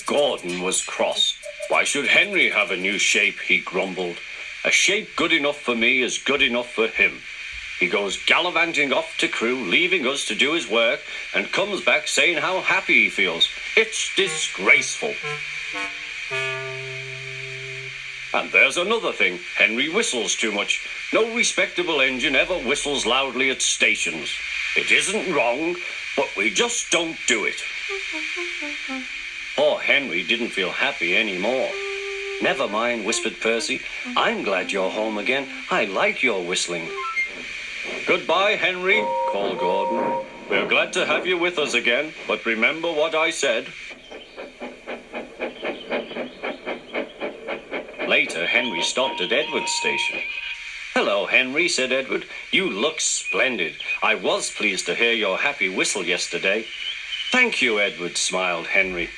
Gordon was cross. Why should Henry have a new shape, he grumbled. A shape good enough for me is good enough for him. He goes gallivanting off to Crewe, leaving us to do his work, and comes back saying how happy he feels. It's disgraceful. And there's another thing. Henry whistles too much. No respectable engine ever whistles loudly at stations. It isn't wrong, but we just don't do it. Poor Henry didn't feel happy anymore. Never mind, whispered Percy. I'm glad you're home again. I like your whistling. Goodbye, Henry, called Gordon. We're glad to have you with us again, but remember what I said. Later, Henry stopped at Edward's station. Hello, Henry, said Edward. You look splendid. I was pleased to hear your happy whistle yesterday. Thank you, Edward, smiled Henry.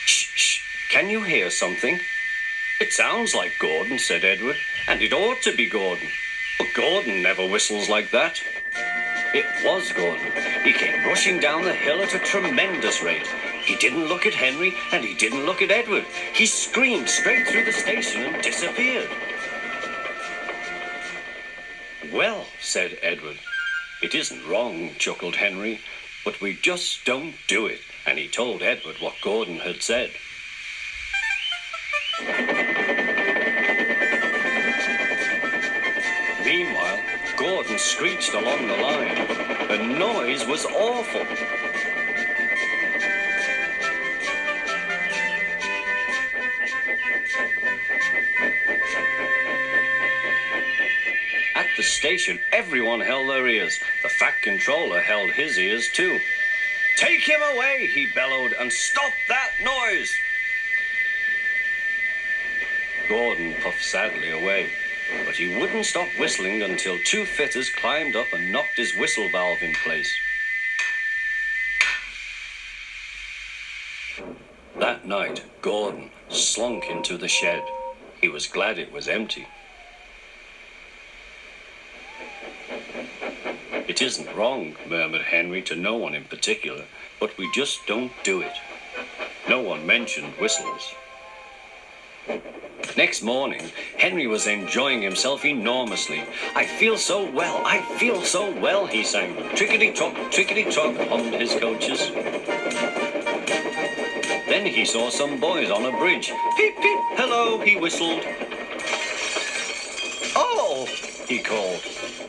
Shh, shh. Can you hear something? It sounds like Gordon, said Edward, and it ought to be Gordon. But Gordon never whistles like that. It was Gordon. He came rushing down the hill at a tremendous rate. He didn't look at Henry, and he didn't look at Edward. He screamed straight through the station and disappeared. Well, said Edward. It isn't wrong, chuckled Henry, but we just don't do it. And he told Edward what Gordon had said. Meanwhile, Gordon screeched along the line. The noise was awful. At the station, everyone held their ears. The Fat Controller held his ears too. Take him away, he bellowed, and stop that noise! Gordon puffed sadly away, but he wouldn't stop whistling until two fitters climbed up and knocked his whistle valve in place. That night, Gordon slunk into the shed. He was glad it was empty. It isn't wrong, murmured Henry to no one in particular, but we just don't do it. No one mentioned whistles. Next morning, Henry was enjoying himself enormously. I feel so well, he sang. Trickety-trot, hummed his coaches. Then he saw some boys on a bridge. Peep, peep, hello, he whistled. Oh, he called.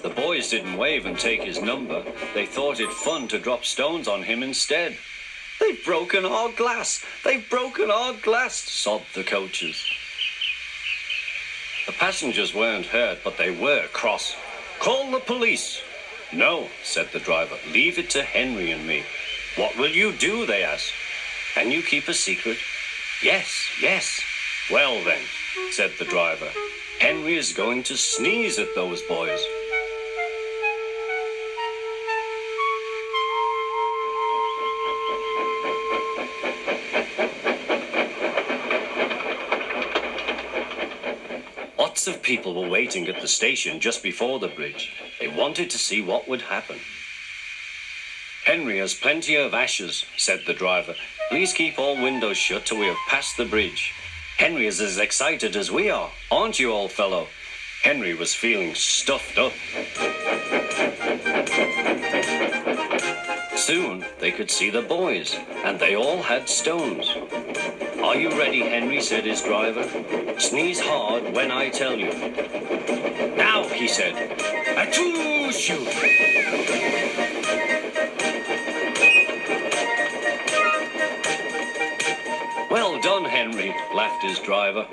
The boys didn't wave and take his number. They thought it fun to drop stones on him instead. They've broken our glass, sobbed the coaches. The passengers weren't hurt, but they were cross. Call the police. No, said the driver. Leave it to Henry and me. What will you do, they asked. Can you keep a secret? Yes. Well then, said the driver. Henry is going to sneeze at those boys. Lots of people were waiting at the station just before the bridge. They wanted to see what would happen. Henry has plenty of ashes, said the driver. Please keep all windows shut till we have passed the bridge. Henry is as excited as we are, aren't you, old fellow? Henry was feeling stuffed up. Soon they could see the boys, and they all had stones. Are you ready, Henry, said his driver. Sneeze hard when I tell you. Now, he said. Achoo, shoot! Well done, Henry, laughed his driver.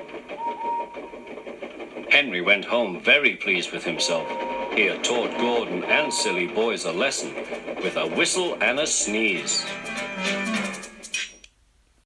Henry went home very pleased with himself. He had taught Gordon and silly boys a lesson with a whistle and a sneeze.